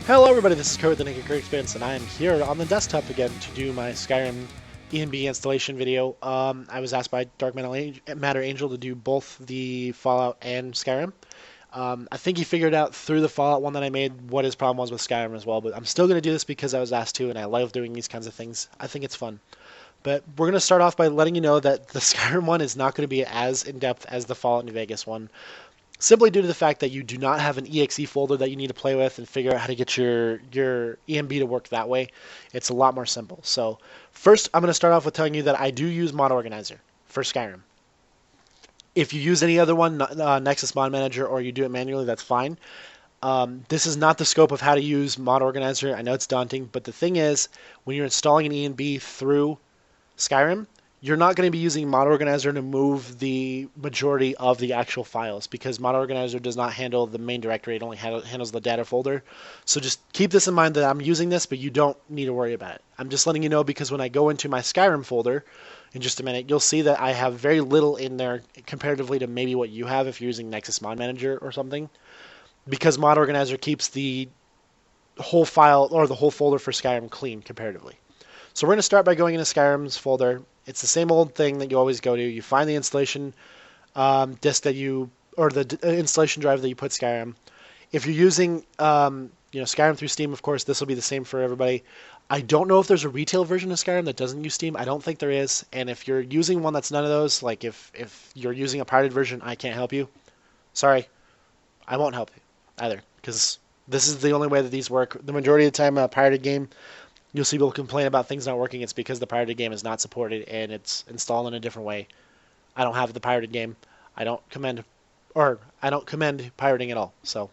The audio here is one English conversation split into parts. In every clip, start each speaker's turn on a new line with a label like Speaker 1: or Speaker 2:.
Speaker 1: Hello everybody, this is Code the Naked Creek Spins, and I am here on the desktop again to do my Skyrim ENB installation video. I was asked by Dark Matter Angel to do both the Fallout and Skyrim. I think he figured out through the Fallout one that I made what his problem was with Skyrim as well, but I'm still going to do this because I was asked to, and I love doing these kinds of things. I think it's fun. But we're going to start off by letting you know that the Skyrim one is not going to be as in-depth as the Fallout New Vegas one. Simply due to the fact that you do not have an exe folder that you need to play with and figure out how to get your ENB to work that way. It's a lot more simple. So first, I'm going to start off with telling you that I do use Mod Organizer for Skyrim. If you use any other one, Nexus Mod Manager, or you do it manually, that's fine. This is not the scope of how to use Mod Organizer. I know it's daunting, but the thing is, when you're installing an ENB through Skyrim, you're not going to be using Mod Organizer to move the majority of the actual files because Mod Organizer does not handle the main directory. It only handles the data folder. So just keep this in mind that I'm using this, but you don't need to worry about it. I'm just letting you know because when I go into my Skyrim folder in just a minute, you'll see that I have very little in there comparatively to maybe what you have if you're using Nexus Mod Manager or something, because Mod Organizer keeps the whole file or the whole folder for Skyrim clean comparatively. So we're going to start by going into Skyrim's folder. It's the same old thing that you always go to. You find the installation disk that you, or the installation drive that you put Skyrim. If you're using, Skyrim through Steam, of course, this will be the same for everybody. I don't know if there's a retail version of Skyrim that doesn't use Steam. I don't think there is. And if you're using one that's none of those, like if you're using a pirated version, I can't help you. Sorry, I won't help you either, because this is the only way that these work. The majority of the time, a pirated game, you'll see people complain about things not working. It's because the pirated game is not supported and it's installed in a different way. I don't have the pirated game. I don't commend pirating at all. So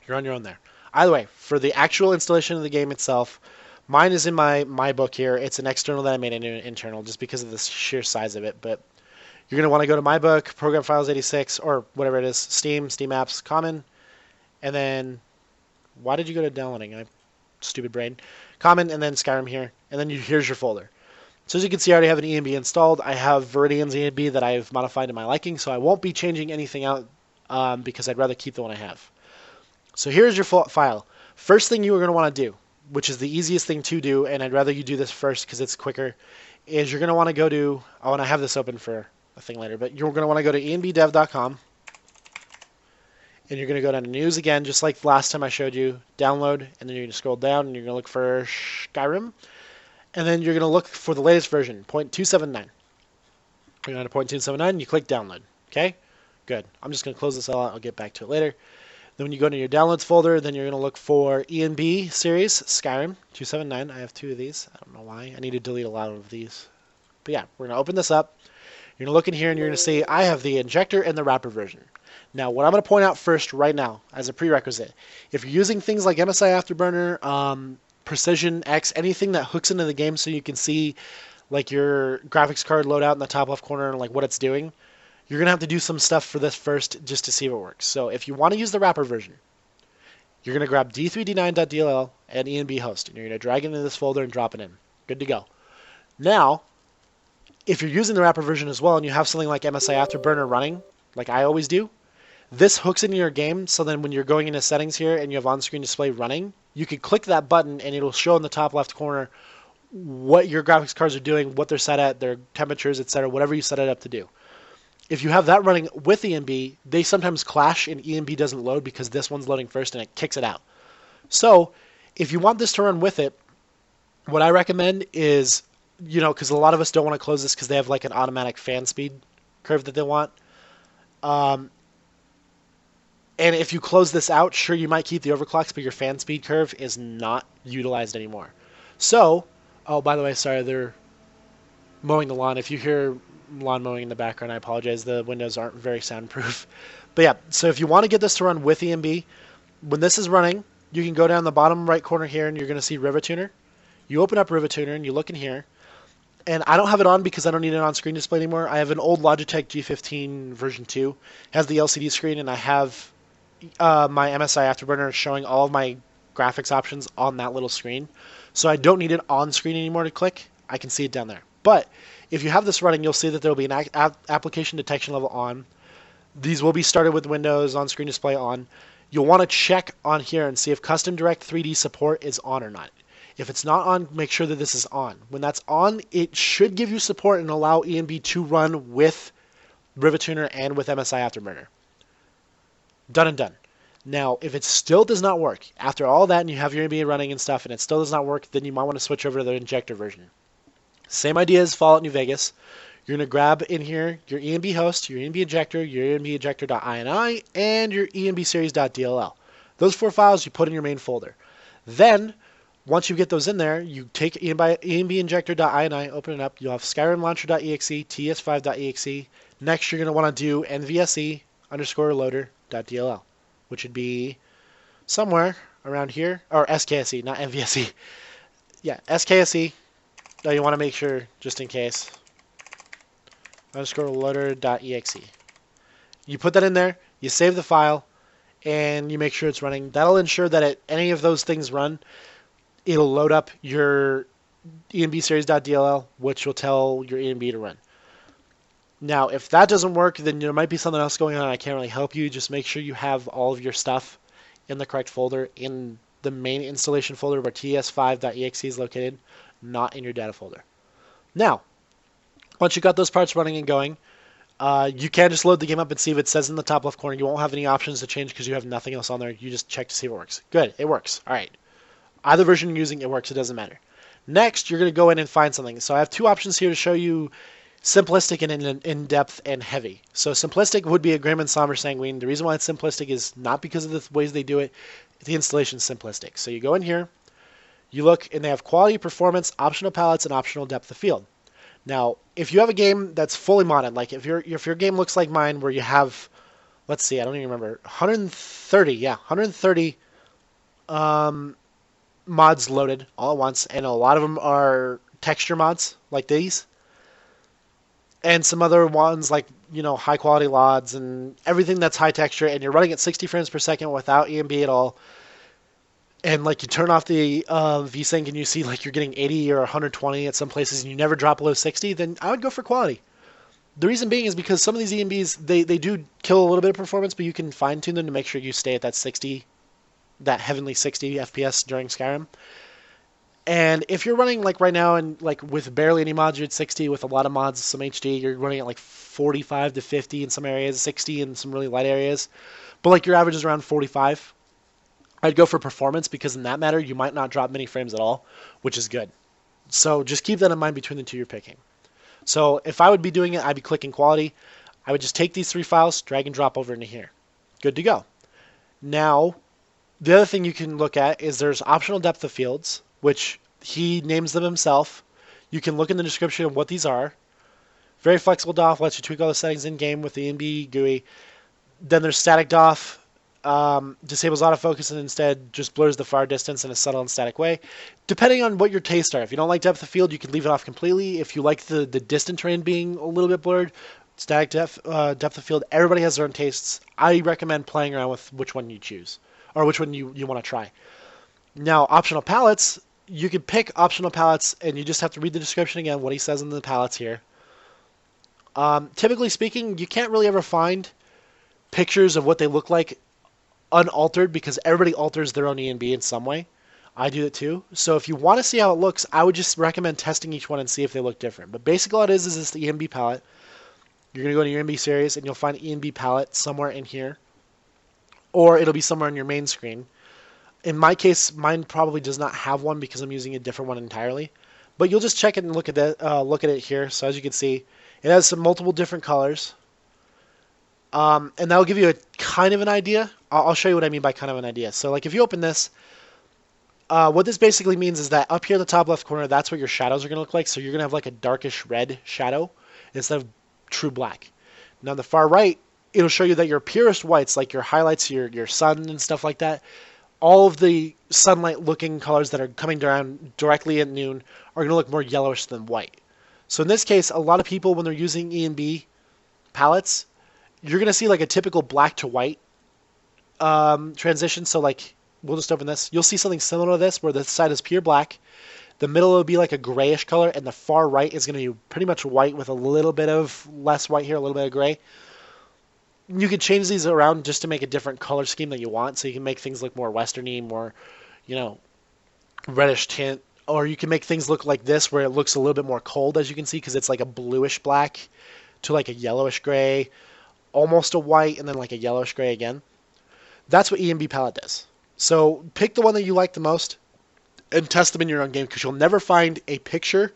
Speaker 1: you're on your own there. Either way, for the actual installation of the game itself, mine is in my book here. It's an external that I made into an internal just because of the sheer size of it. But you're going to want to go to my book, Program Files 86, or whatever it is, Steam Apps, Common, and then why did you go to downloading? Stupid brain. Common, and then Skyrim here, and then here's your folder. So as you can see, I already have an ENB installed. I have Viridian's ENB that I've modified to my liking, so I won't be changing anything out because I'd rather keep the one I have. So here's your file. First thing you are going to want to do, which is the easiest thing to do, and I'd rather you do this first because it's quicker, is you're going to want to go to, and I have this open for a thing later, but you're going to want to go to enbdev.com. And you're going to go down to News again, just like the last time I showed you, Download, and then you're going to scroll down, and you're going to look for Skyrim. And then you're going to look for the latest version, 0.279. You're going to 0.279, and you click Download. Okay? Good. I'm just going to close this all out. I'll get back to it later. Then when you go into your Downloads folder, then you're going to look for ENB series, Skyrim 279. I have two of these. I don't know why. I need to delete a lot of these. But yeah, we're going to open this up. You're going to look in here, and you're going to see I have the injector and the wrapper version. Now, what I'm going to point out first right now as a prerequisite, if you're using things like MSI Afterburner, Precision X, anything that hooks into the game so you can see like your graphics card loadout in the top left corner and like what it's doing, you're going to have to do some stuff for this first just to see if it works. So if you want to use the wrapper version, you're going to grab d3d9.dll and enb host, and you're going to drag it into this folder and drop it in. Good to go. Now, if you're using the wrapper version as well and you have something like MSI Afterburner running, like I always do, this hooks into your game, so then when you're going into settings here and you have on-screen display running, you can click that button and it'll show in the top left corner what your graphics cards are doing, what they're set at, their temperatures, etc., whatever you set it up to do. If you have that running with ENB, they sometimes clash and ENB doesn't load because this one's loading first and it kicks it out. So if you want this to run with it, what I recommend is, because a lot of us don't want to close this because they have like an automatic fan speed curve that they want. And if you close this out, sure, you might keep the overclocks, but your fan speed curve is not utilized anymore. So, oh, by the way, sorry, they're mowing the lawn. If you hear lawn mowing in the background, I apologize. The windows aren't very soundproof. But yeah, so if you want to get this to run with ENB, when this is running, you can go down the bottom right corner here, and you're going to see Rivet Tuner. You open up Rivet Tuner, and you look in here. And I don't have it on because I don't need an on-screen display anymore. I have an old Logitech G15 version 2. It has the LCD screen, and I have my MSI Afterburner showing all of my graphics options on that little screen. So I don't need it on screen anymore to click. I can see it down there. But if you have this running, you'll see that there will be an application detection level on. These will be started with Windows on screen display on. you'll want to check on here and see if custom direct 3D support is on or not. If it's not on, make sure that this is on. When that's on, it should give you support and allow ENB to run with Rivet Tuner and with MSI Afterburner. Done and done. Now, if it still does not work, after all that and you have your ENB running and stuff and it still does not work, then you might want to switch over to the injector version. Same idea as Fallout New Vegas. You're going to grab in here your ENB host, your ENB injector, your ENB injector.ini, and your ENB series.dll. Those 4 files you put in your main folder. Then, once you get those in there, you take ENB injector.ini, open it up. You'll have Skyrim launcher.exe, ts5.exe. Next, you're going to want to do nvse underscore loader.dll, which would be somewhere around here, or skse, not nvse. Yeah, skse. Now you want to make sure, just in case, underscore loader.exe. You put that in there, you save the file, and you make sure it's running. That'll ensure that any of those things run, it'll load up your ENB series.dll, which will tell your ENB to run. Now, if that doesn't work, then there might be something else going on. I can't really help you. Just make sure you have all of your stuff in the correct folder, in the main installation folder where ts5.exe is located, not in your data folder. Now, once you got those parts running and going, you can just load the game up and see if it says in the top left corner. You won't have any options to change because you have nothing else on there. You just check to see if it works. Good, it works. All right. Either version you're using, it works. It doesn't matter. Next, you're going to go in and find something. So I have 2 options here to show you simplistic and in-depth and heavy. So simplistic would be a Grim and Somber Sanguine. The reason why it's simplistic is not because of the ways they do it. The installation's simplistic. So you go in here, you look, and they have quality, performance, optional palettes, and optional depth of field. Now, if you have a game that's fully modded, like if your game looks like mine where you have, let's see, I don't even remember, 130 mods loaded all at once, and a lot of them are texture mods like these, and some other ones like, high quality LODs and everything that's high texture, and you're running at 60 frames per second without ENB at all, and like you turn off the VSync and you see like you're getting 80 or 120 at some places and you never drop below 60, then I would go for quality. The reason being is because some of these ENBs, they do kill a little bit of performance, but you can fine tune them to make sure you stay at that 60, that heavenly 60 FPS during Skyrim. And if you're running like right now and like with barely any mods, you're at 60. With a lot of mods, some HD, you're running at like 45 to 50 in some areas, 60 in some really light areas. But like your average is around 45. I'd go for performance because in that matter, you might not drop many frames at all, which is good. So just keep that in mind between the 2 you're picking. So if I would be doing it, I'd be clicking quality. I would just take these 3 files, drag and drop over into here. Good to go. Now, the other thing you can look at is there's optional depth of fields, which he names them himself. You can look in the description of what these are. Very flexible DOF, lets you tweak all the settings in-game with the ENB GUI. Then there's static DOF, disables autofocus and instead just blurs the far distance in a subtle and static way. Depending on what your tastes are. If you don't like depth of field, you can leave it off completely. If you like the distant terrain being a little bit blurred, static depth of field, everybody has their own tastes. I recommend playing around with which one you choose, or which one you want to try. Now, optional palettes, you can pick optional palettes, and you just have to read the description again, what he says in the palettes here. Typically speaking, you can't really ever find pictures of what they look like unaltered because everybody alters their own ENB in some way. I do it too. So if you want to see how it looks, I would just recommend testing each one and see if they look different. But basically all it is this the ENB palette. You're going to go to your ENB series, and you'll find ENB palette somewhere in here. Or it'll be somewhere on your main screen. In my case, mine probably does not have one because I'm using a different one entirely. But you'll just check it and look at it here. So as you can see, it has some multiple different colors. And that'll give you a kind of an idea. I'll show you what I mean by kind of an idea. So like if you open this, what this basically means is that up here in the top left corner, that's what your shadows are going to look like. So you're going to have like a darkish red shadow instead of true black. Now on the far right, it'll show you that your purest whites, like your highlights, your sun and stuff like that, all of the sunlight looking colors that are coming down directly at noon are going to look more yellowish than white. So in this case, a lot of people, when they're using ENB palettes, you're going to see like a typical black to white transition. So like, we'll just open this. You'll see something similar to this where the side is pure black. The middle will be like a grayish color, and the far right is going to be pretty much white with a little bit of less white here, a little bit of gray. you could change these around just to make a different color scheme that you want. So you can make things look more westerny, more, you know, reddish tint. Or you can make things look like this where it looks a little bit more cold, as you can see, because it's like a bluish black to like a yellowish gray, almost a white, and then like a yellowish gray again. That's what ENB palette does. So pick the one that you like the most and test them in your own game, because you'll never find a picture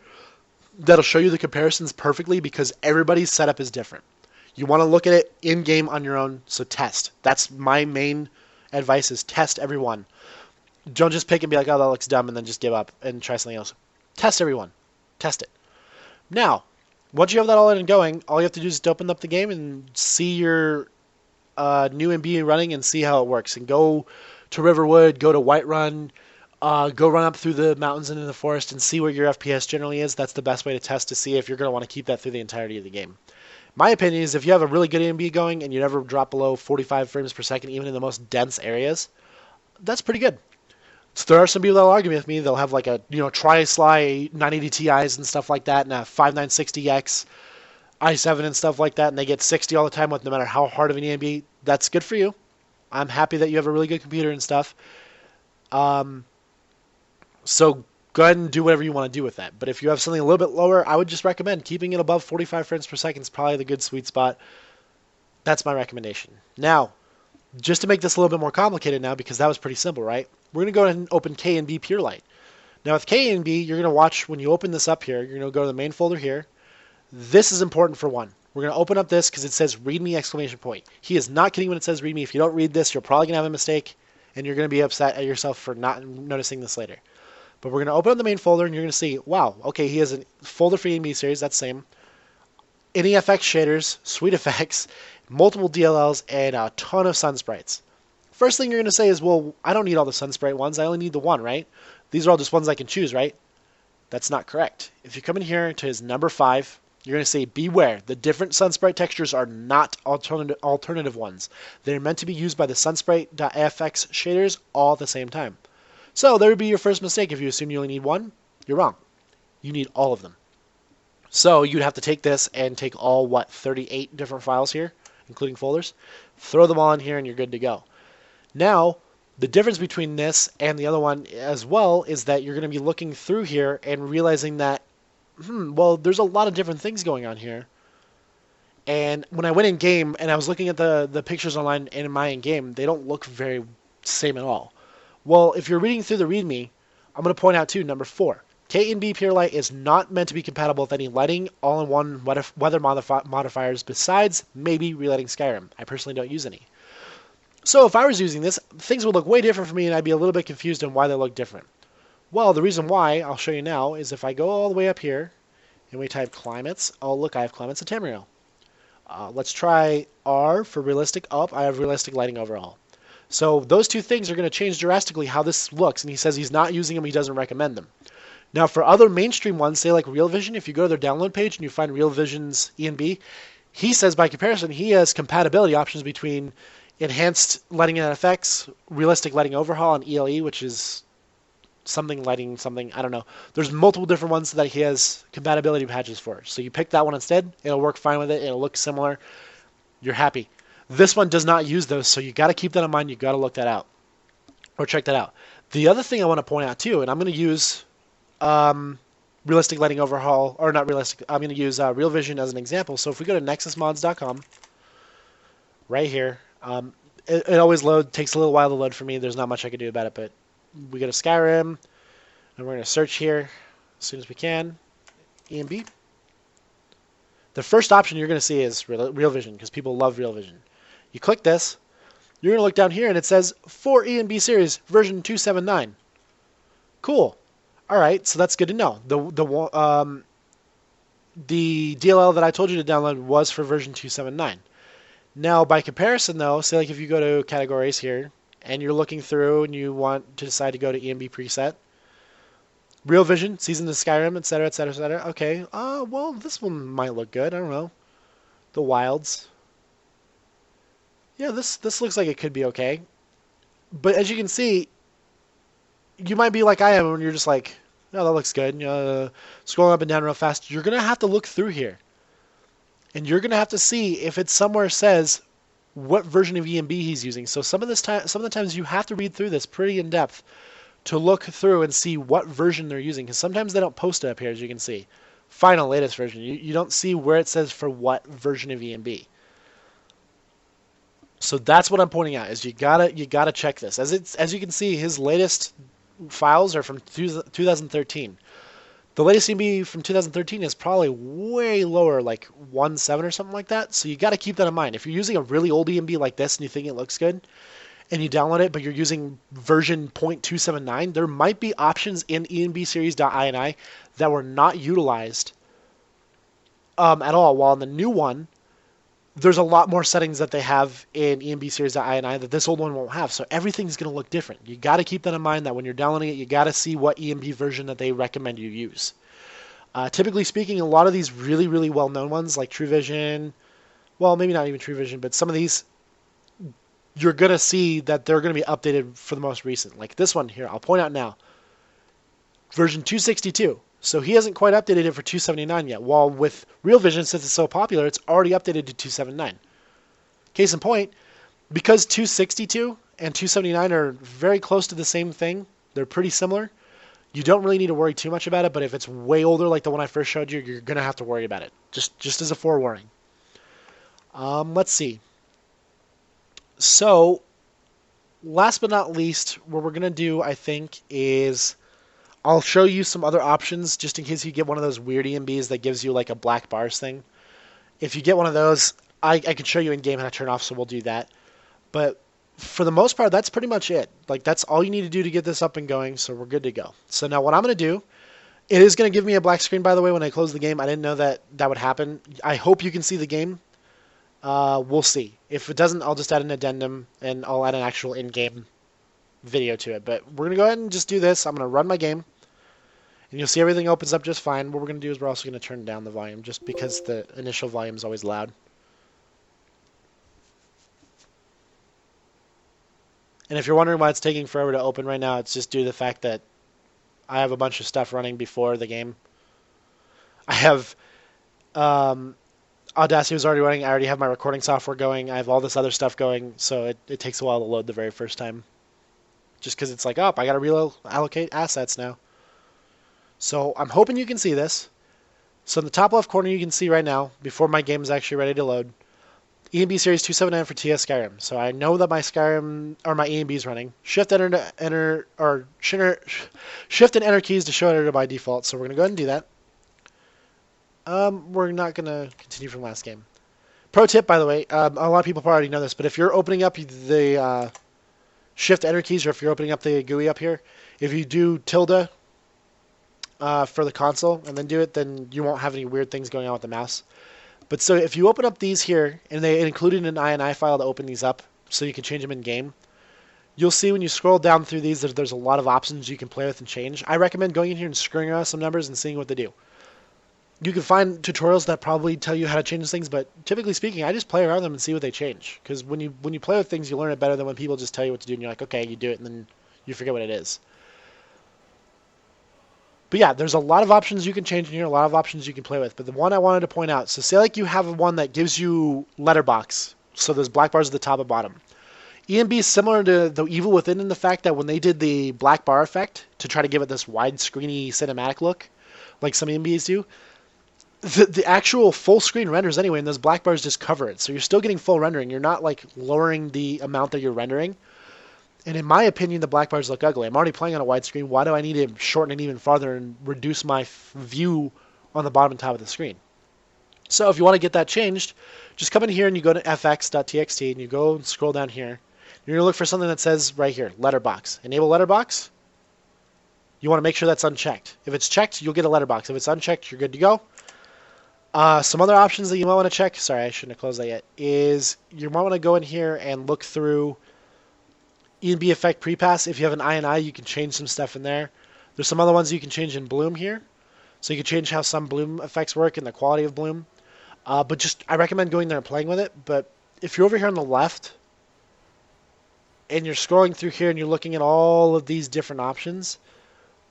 Speaker 1: that'll show you the comparisons perfectly, because everybody's setup is different. You want to look at it in game on your own, so test. That's my main advice: is test everyone. Don't just pick and be like, oh, that looks dumb, and then just give up and try something else. Test everyone. Test it. Now, once you have that all in and going, all you have to do is open up the game and see your new MB running and see how it works. And go to Riverwood, go to Whiterun, go run up through the mountains into the forest and see where your FPS generally is. That's the best way to test to see if you're going to want to keep that through the entirety of the game. My opinion is if you have a really good ENB going and you never drop below 45 frames per second, even in the most dense areas, that's pretty good. So there are some people that'll argue with me. They'll have like a, Tri-Sly 980 Ti's and stuff like that, and a 5960X i7 and stuff like that, and they get 60 all the time with no matter how hard of an ENB. That's good for you. I'm happy that you have a really good computer and stuff. So go ahead and do whatever you want to do with that. But if you have something a little bit lower, I would just recommend keeping it above 45 frames per second is probably the good sweet spot. That's my recommendation. Now, just to make this a little bit more complicated now, because that was pretty simple, right? We're going to go ahead and open KNB Purelight. Now with KNB, you're going to watch when you open this up here, you're going to go to the main folder here. This is important for one. We're going to open up this because it says readme exclamation point. He is not kidding when it says readme. If you don't read this, you're probably going to have a mistake, and you're going to be upset at yourself for not noticing this later. But we're going to open up the main folder, and you're going to see, wow, okay, he has a folder for ENB series, that's the same. NEFX shaders, sweet effects, multiple DLLs, and a ton of sun sprites. First thing you're going to say is, well, I don't need all the sun sprite ones. I only need the one, right? These are all just ones I can choose, right? That's not correct. If you come in here to his number 5, you're going to say, beware, the different sunsprite textures are not alternative ones. They're meant to be used by the sunsprite.afx shaders all at the same time. So there would be your first mistake if you assume you only need one. You're wrong. You need all of them. So you'd have to take this and take all, 38 different files here, including folders, throw them all in here, and you're good to go. Now, the difference between this and the other one as well is that you're going to be looking through here and realizing that, well, there's a lot of different things going on here. And when I went in game and I was looking at the pictures online and in my in game, they don't look very same at all. Well, if you're reading through the README, I'm going to point out too, number 4. KNB Purelight is not meant to be compatible with any lighting, all-in-one weather modifiers besides maybe relighting Skyrim. I personally don't use any. So if I was using this, things would look way different for me and I'd be a little bit confused on why they look different. Well, the reason why, I'll show you now, is if I go all the way up here and we type climates, oh look, I have climates of Tamriel. Let's try R for realistic up. I have realistic lighting overall. So those two things are going to change drastically how this looks, and he says he's not using them, he doesn't recommend them. Now for other mainstream ones, say like Real Vision, if you go to their download page and you find Real Vision's ENB, he says by comparison he has compatibility options between enhanced lighting and effects, realistic lighting overhaul, and ELE, which is something lighting something, I don't know. There's multiple different ones that he has compatibility patches for. So you pick that one instead, it'll work fine with it, it'll look similar, you're happy. This one does not use those, so you got to keep that in mind, you got to look that out, or check that out. The other thing I want to point out too, and I'm going to use realistic lighting overhaul, or not realistic, I'm going to use Real Vision as an example. So if we go to nexusmods.com, right here, it always takes a little while to load for me, there's not much I can do about it, but we go to Skyrim, and we're going to search here as soon as we can, ENB. The first option you're going to see is Real Vision, because people love Real Vision. You click this, you're going to look down here, and it says, for ENB series, version 279. Cool. Alright, so that's good to know. The DLL that I told you to download was for version 279. Now, by comparison, though, say like if you go to categories here, and you're looking through and you want to decide to go to ENB preset, Real Vision, Season of Skyrim, etc., etc., etc. Okay, well, this one might look good. I don't know. The Wilds. Yeah, this looks like it could be okay. But as you can see, you might be like I am when you're just like, no, that looks good. Scrolling up and down real fast. You're going to have to look through here. And you're going to have to see if it somewhere says what version of ENB he's using. So some of the times you have to read through this pretty in depth to look through and see what version they're using, because sometimes they don't post it up here, as you can see. Final latest version. You don't see where it says for what version of ENB. So that's what I'm pointing out, is you gotta check this. As you can see, his latest files are from 2013. The latest ENB from 2013 is probably way lower, like 1.7 or something like that. So you got to keep that in mind. If you're using a really old ENB like this and you think it looks good, and you download it, but you're using version 0.279, there might be options in enbseries.ini that were not utilized at all. While in the new one, there's a lot more settings that they have in enbseries.ini that this old one won't have. So everything's going to look different. You got to keep that in mind, that when you're downloading it, you got to see what ENB version that they recommend you use. Typically speaking, a lot of these really, really well-known ones like True Vision, well, maybe not even True Vision, but some of these, you're going to see that they're going to be updated for the most recent. Like this one here, I'll point out now, version 262. So he hasn't quite updated it for 279 yet, while with Real Vision, since it's so popular, it's already updated to 279. Case in point, because 262 and 279 are very close to the same thing, they're pretty similar, you don't really need to worry too much about it, but if it's way older like the one I first showed you, you're going to have to worry about it, just as a forewarning. Let's see. So, last but not least, what we're going to do, I think, is I'll show you some other options just in case you get one of those weird ENBs that gives you like a black bars thing. If you get one of those, I can show you in game how to turn off, so we'll do that. But for the most part, that's pretty much it. Like, that's all you need to do to get this up and going, so we're good to go. So now what I'm going to do, it is going to give me a black screen, by the way, when I close the game. I didn't know that that would happen. I hope you can see the game. We'll see. If it doesn't, I'll just add an addendum, and I'll add an actual in-game video to it. But we're going to go ahead and just do this. I'm going to run my game. And you'll see everything opens up just fine. What we're going to do is we're also going to turn down the volume just because the initial volume is always loud. And if you're wondering why it's taking forever to open right now, it's just due to the fact that I have a bunch of stuff running before the game. I have Audacity was already running. I already have my recording software going. I have all this other stuff going, so it takes a while to load the very first time. Just because it's like, oh, I got to reallocate assets now. So I'm hoping you can see this. So in the top left corner, you can see right now, before my game is actually ready to load, ENB Series 279 for TS Skyrim. So I know that my Skyrim, or my ENB is running. Shift and enter keys to show editor by default. So we're going to go ahead and do that. We're not going to continue from last game. Pro tip, by the way, a lot of people probably already know this, but if you're opening up the Shift enter keys, or if you're opening up the GUI up here, if you do tilde for the console and then do it, then you won't have any weird things going on with the mouse. But so if you open up these here, and they included an INI file to open these up so you can change them in game, you'll see when you scroll down through these, there's a lot of options you can play with and change. I recommend going in here and screwing around some numbers and seeing what they do. You can find tutorials that probably tell you how to change things, but typically speaking, I just play around them and see what they change. Because when you play with things, you learn it better than when people just tell you what to do, and you're like, okay, you do it, and then you forget what it is. But yeah, there's a lot of options you can change in here, a lot of options you can play with. But the one I wanted to point out, so say like you have one that gives you letterbox, so there's black bars at the top and bottom. ENB is similar to The Evil Within in the fact that when they did the black bar effect to try to give it this widescreeny cinematic look, like some ENBs do, the actual full screen renders anyway, and those black bars just cover it. So you're still getting full rendering. You're not like lowering the amount that you're rendering. And in my opinion, the black bars look ugly. I'm already playing on a widescreen. Why do I need to shorten it even farther and reduce my view on the bottom and top of the screen? So if you want to get that changed, just come in here and you go to fx.txt and you go and scroll down here. You're going to look for something that says right here, letterbox. Enable letterbox. You want to make sure that's unchecked. If it's checked, you'll get a letterbox. If it's unchecked, you're good to go. Some other options that you might want to check, sorry, I shouldn't have closed that yet, is you might want to go in here and look through ENB effect prepass. If you have an INI, you can change some stuff in there. There's some other ones you can change in Bloom here. So you can change how some Bloom effects work and the quality of Bloom. But just, I recommend going there and playing with it. But if you're over here on the left, and you're scrolling through here and you're looking at all of these different options,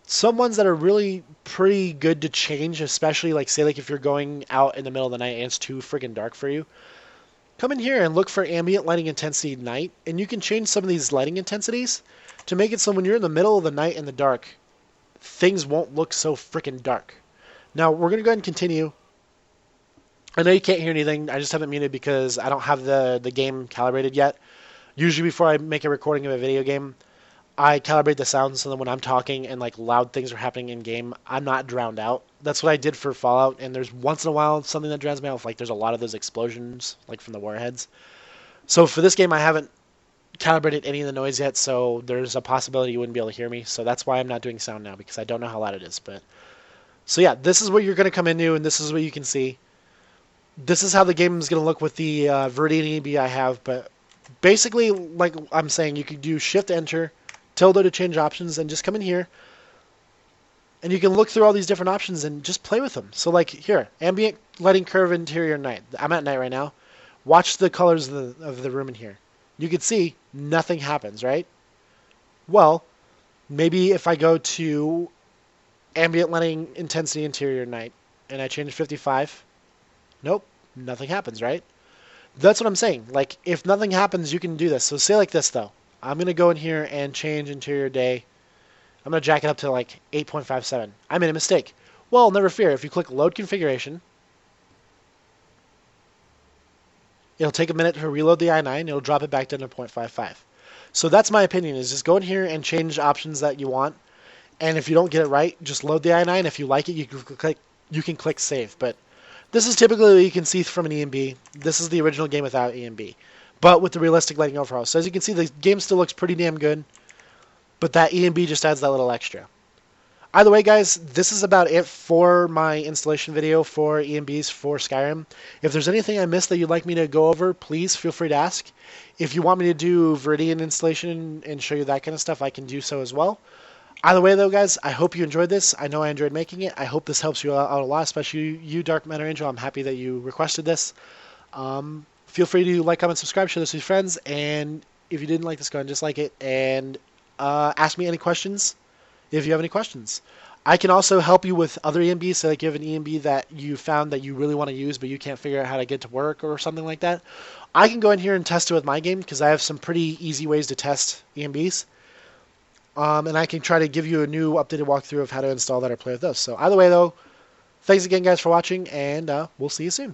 Speaker 1: some ones that are really pretty good to change, especially like say like if you're going out in the middle of the night and it's too friggin' dark for you. come in here and look for ambient lighting intensity night, and you can change some of these lighting intensities to make it so when you're in the middle of the night in the dark, things won't look so freaking dark. Now, we're going to go ahead and continue. I know you can't hear anything. I just haven't muted because I don't have the game calibrated yet. Usually before I make a recording of a video game, I calibrate the sound so that when I'm talking and like loud things are happening in game, I'm not drowned out. That's what I did for Fallout, and there's once in a while something that drowns me out. Like there's a lot of those explosions, like from the warheads. So for this game, I haven't calibrated any of the noise yet, so there's a possibility you wouldn't be able to hear me. So that's why I'm not doing sound now, because I don't know how loud it is. But so yeah, this is what you're going to come into, and this is what you can see. This is how the game is going to look with the Viridian ENB I have. But basically, like I'm saying, you could do Shift Enter, tilde to change options, and just come in here. And you can look through all these different options and just play with them. So like here, ambient lighting curve interior night. I'm at night right now. Watch the colors of the room in here. You can see nothing happens, right? Well, maybe if I go to ambient lighting intensity interior night and I change 55, nope, nothing happens, right? That's what I'm saying. Like, if nothing happens, you can do this. So say like this, though. I'm going to go in here and change interior day. I'm going to jack it up to like 8.57. I made a mistake. Well, never fear. If you click load configuration, it'll take a minute to reload the i9. It'll drop it back down to 0.55. So that's my opinion, is just go in here and change options that you want. And if you don't get it right, just load the i9. If you like it, you can click save. But this is typically what you can see from an ENB. This is the original game without ENB, but with the realistic lighting overall. So as you can see, the game still looks pretty damn good, but that ENB just adds that little extra. Either way, guys, this is about it for my installation video for ENBs for Skyrim. If there's anything I missed that you'd like me to go over, please feel free to ask. If you want me to do Viridian installation and show you that kind of stuff, I can do so as well. Either way, though, guys, I hope you enjoyed this. I know I enjoyed making it. I hope this helps you out a lot, especially you, Dark Matter Angel. I'm happy that you requested this. Feel free to like, comment, subscribe, share this with your friends, and if you didn't like this, go ahead and dislike it, and ask me any questions if you have any questions. I can also help you with other ENBs, so like you have an ENB that you found that you really want to use, but you can't figure out how to get to work or something like that. I can go in here and test it with my game, because I have some pretty easy ways to test ENBs. And I can try to give you a new updated walkthrough of how to install that or play with those. So either way, though, thanks again, guys, for watching, and we'll see you soon.